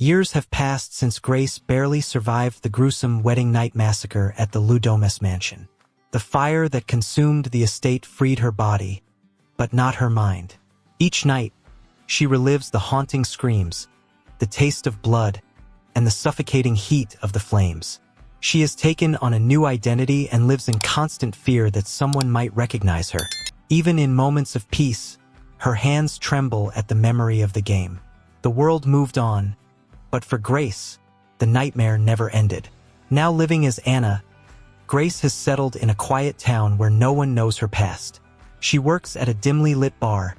Years have passed since Grace barely survived the gruesome wedding night massacre at the Domas mansion. The fire that consumed the estate freed her body, but not her mind. Each night, she relives the haunting screams, the taste of blood, and the suffocating heat of the flames. She has taken on a new identity and lives in constant fear that someone might recognize her. Even in moments of peace, her hands tremble at the memory of the game. The world moved on, but for Grace, the nightmare never ended. Now living as Anna, Grace has settled in a quiet town where no one knows her past. She works at a dimly lit bar,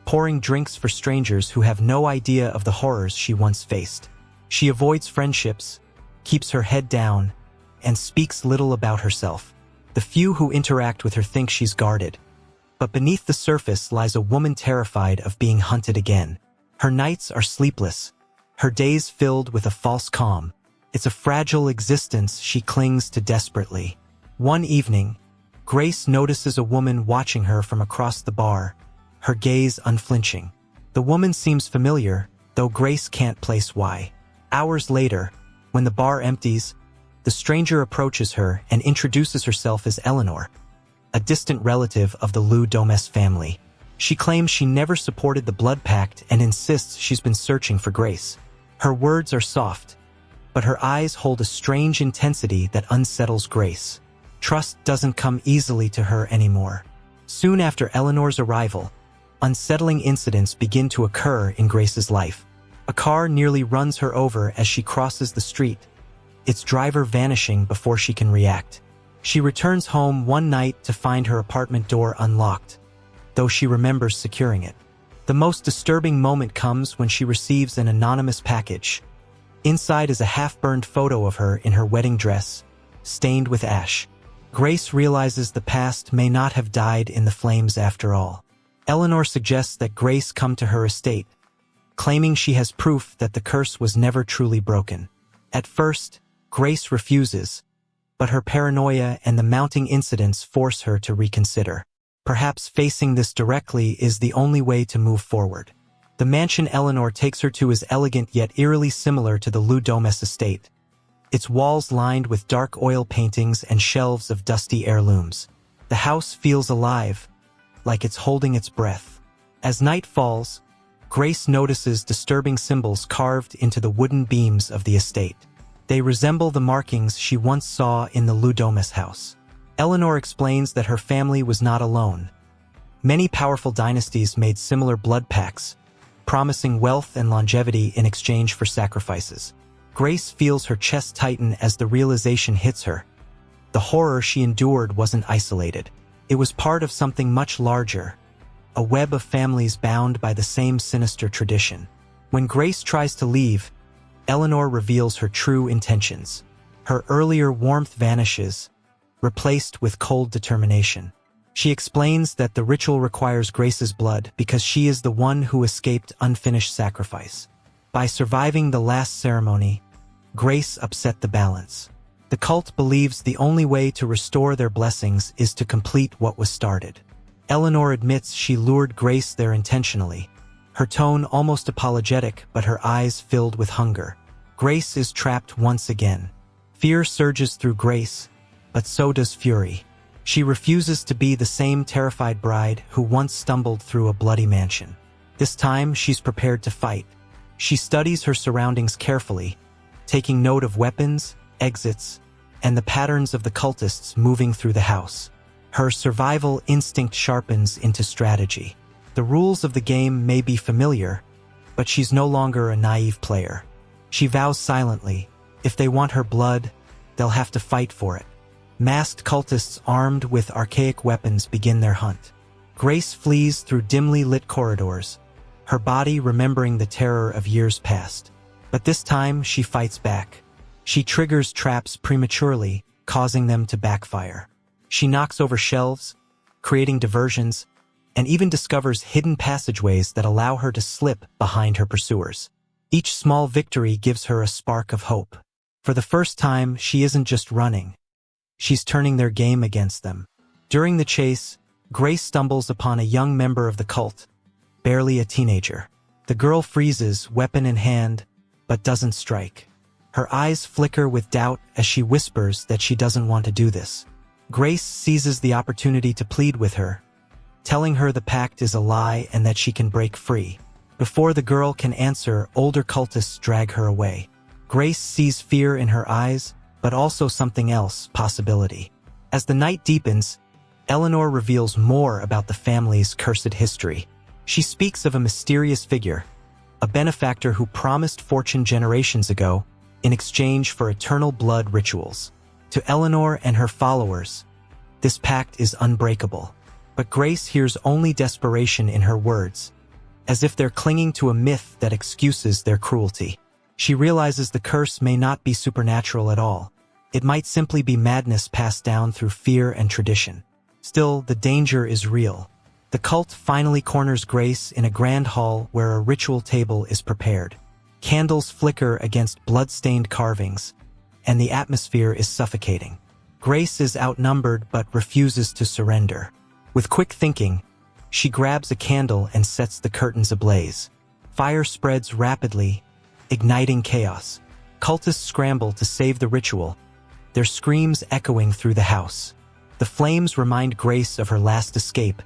pouring drinks for strangers who have no idea of the horrors she once faced. She avoids friendships, keeps her head down, and speaks little about herself. The few who interact with her think she's guarded. But beneath the surface lies a woman terrified of being hunted again. Her nights are sleepless, her days filled with a false calm. It's a fragile existence she clings to desperately. One evening, Grace notices a woman watching her from across the bar, her gaze unflinching. The woman seems familiar, though Grace can't place why. Hours later, when the bar empties, the stranger approaches her and introduces herself as Eleanor, a distant relative of the Domas family. She claims she never supported the blood pact and insists she's been searching for Grace. Her words are soft, but her eyes hold a strange intensity that unsettles Grace. Trust doesn't come easily to her anymore. Soon after Eleanor's arrival, unsettling incidents begin to occur in Grace's life. A car nearly runs her over as she crosses the street, its driver vanishing before she can react. She returns home one night to find her apartment door unlocked, though she remembers securing it. The most disturbing moment comes when she receives an anonymous package. Inside is a half-burned photo of her in her wedding dress, stained with ash. Grace realizes the past may not have died in the flames after all. Eleanor suggests that Grace come to her estate, claiming she has proof that the curse was never truly broken. At first, Grace refuses, but her paranoia and the mounting incidents force her to reconsider. Perhaps facing this directly is the only way to move forward. The mansion Eleanor takes her to is elegant yet eerily similar to the Domas estate, its walls lined with dark oil paintings and shelves of dusty heirlooms. The house feels alive, like it's holding its breath. As night falls, Grace notices disturbing symbols carved into the wooden beams of the estate. They resemble the markings she once saw in the Domas house. Eleanor explains that her family was not alone. Many powerful dynasties made similar blood pacts, promising wealth and longevity in exchange for sacrifices. Grace feels her chest tighten as the realization hits her. The horror she endured wasn't isolated. It was part of something much larger, a web of families bound by the same sinister tradition. When Grace tries to leave, Eleanor reveals her true intentions. Her earlier warmth vanishes, replaced with cold determination. She explains that the ritual requires Grace's blood because she is the one who escaped unfinished sacrifice. By surviving the last ceremony, Grace upset the balance. The cult believes the only way to restore their blessings is to complete what was started. Eleanor admits she lured Grace there intentionally, her tone almost apologetic but her eyes filled with hunger. Grace is trapped once again. Fear surges through Grace, but so does fury. She refuses to be the same terrified bride who once stumbled through a bloody mansion. This time, she's prepared to fight. She studies her surroundings carefully, taking note of weapons, exits, and the patterns of the cultists moving through the house. Her survival instinct sharpens into strategy. The rules of the game may be familiar, but she's no longer a naive player. She vows silently, if they want her blood, they'll have to fight for it. Masked cultists armed with archaic weapons begin their hunt. Grace flees through dimly lit corridors, her body remembering the terror of years past. But this time, she fights back. She triggers traps prematurely, causing them to backfire. She knocks over shelves, creating diversions, and even discovers hidden passageways that allow her to slip behind her pursuers. Each small victory gives her a spark of hope. For the first time, she isn't just running. She's turning their game against them. During the chase, Grace stumbles upon a young member of the cult, barely a teenager. The girl freezes, weapon in hand, but doesn't strike. Her eyes flicker with doubt as she whispers that she doesn't want to do this. Grace seizes the opportunity to plead with her, telling her the pact is a lie and that she can break free. Before the girl can answer, older cultists drag her away. Grace sees fear in her eyes, but also something else, possibility. As the night deepens, Eleanor reveals more about the family's cursed history. She speaks of a mysterious figure, a benefactor who promised fortune generations ago in exchange for eternal blood rituals. To Eleanor and her followers, this pact is unbreakable. But Grace hears only desperation in her words, as if they're clinging to a myth that excuses their cruelty. She realizes the curse may not be supernatural at all. It might simply be madness passed down through fear and tradition. Still, the danger is real. The cult finally corners Grace in a grand hall where a ritual table is prepared. Candles flicker against blood-stained carvings, and the atmosphere is suffocating. Grace is outnumbered but refuses to surrender. With quick thinking, she grabs a candle and sets the curtains ablaze. Fire spreads rapidly, igniting chaos. Cultists scramble to save the ritual, their screams echoing through the house. The flames remind Grace of her last escape,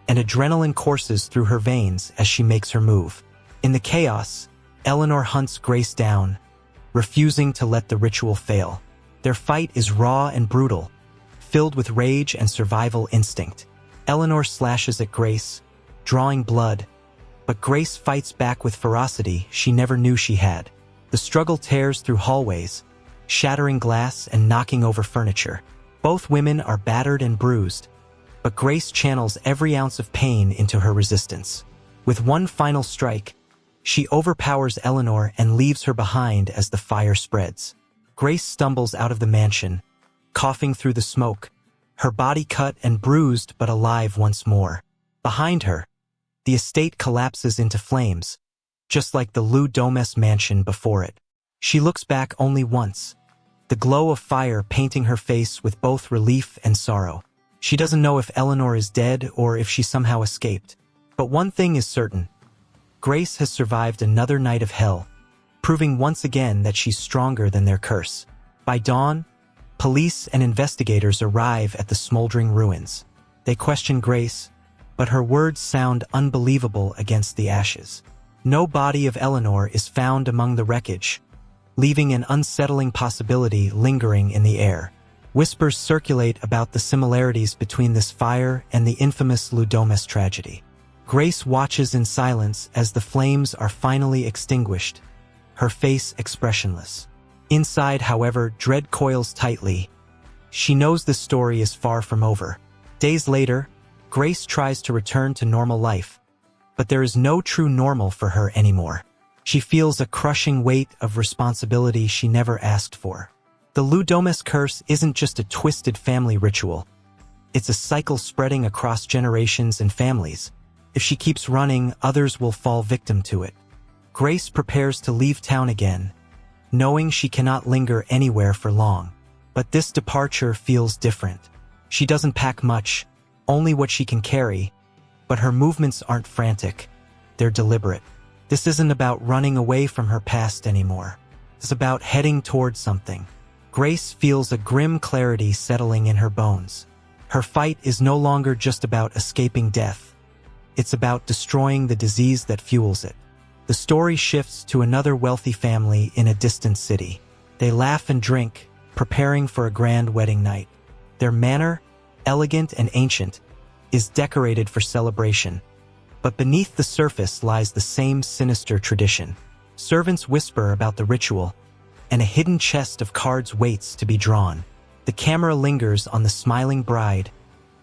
and adrenaline courses through her veins as she makes her move. In the chaos, Eleanor hunts Grace down, refusing to let the ritual fail. Their fight is raw and brutal, filled with rage and survival instinct. Eleanor slashes at Grace, drawing blood, but Grace fights back with ferocity she never knew she had. The struggle tears through hallways, shattering glass and knocking over furniture. Both women are battered and bruised, but Grace channels every ounce of pain into her resistance. With one final strike, she overpowers Eleanor and leaves her behind as the fire spreads. Grace stumbles out of the mansion, coughing through the smoke, her body cut and bruised but alive once more. Behind her, the estate collapses into flames, just like the Domas mansion before it. She looks back only once, the glow of fire painting her face with both relief and sorrow. She doesn't know if Eleanor is dead or if she somehow escaped. But one thing is certain. Grace has survived another night of hell, proving once again that she's stronger than their curse. By dawn, police and investigators arrive at the smoldering ruins. They question Grace, but her words sound unbelievable against the ashes. No body of Eleanor is found among the wreckage, leaving an unsettling possibility lingering in the air. Whispers circulate about the similarities between this fire and the infamous Domas tragedy. Grace watches in silence as the flames are finally extinguished, her face expressionless. Inside, however, dread coils tightly. She knows this story is far from over. Days later, Grace tries to return to normal life, but there is no true normal for her anymore. She feels a crushing weight of responsibility she never asked for. The Domas curse isn't just a twisted family ritual. It's a cycle spreading across generations and families. If she keeps running, others will fall victim to it. Grace prepares to leave town again, knowing she cannot linger anywhere for long. But this departure feels different. She doesn't pack much, only what she can carry, but her movements aren't frantic. They're deliberate. This isn't about running away from her past anymore. It's about heading towards something. Grace feels a grim clarity settling in her bones. Her fight is no longer just about escaping death. It's about destroying the disease that fuels it. The story shifts to another wealthy family in a distant city. They laugh and drink, preparing for a grand wedding night. Their manor, elegant and ancient, is decorated for celebration. But beneath the surface lies the same sinister tradition. Servants whisper about the ritual, and a hidden chest of cards waits to be drawn. The camera lingers on the smiling bride,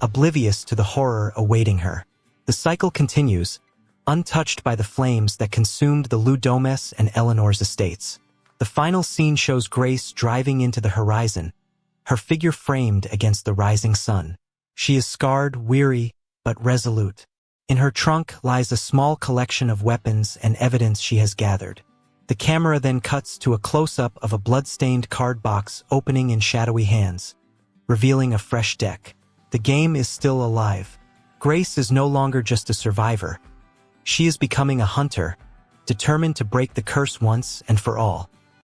oblivious to the horror awaiting her. The cycle continues, untouched by the flames that consumed the Domas and Eleanor's estates. The final scene shows Grace driving into the horizon, her figure framed against the rising sun. She is scarred, weary, but resolute. In her trunk lies a small collection of weapons and evidence she has gathered. The camera then cuts to a close-up of a blood-stained card box opening in shadowy hands, revealing a fresh deck. The game is still alive. Grace is no longer just a survivor. She is becoming a hunter, determined to break the curse once and for all.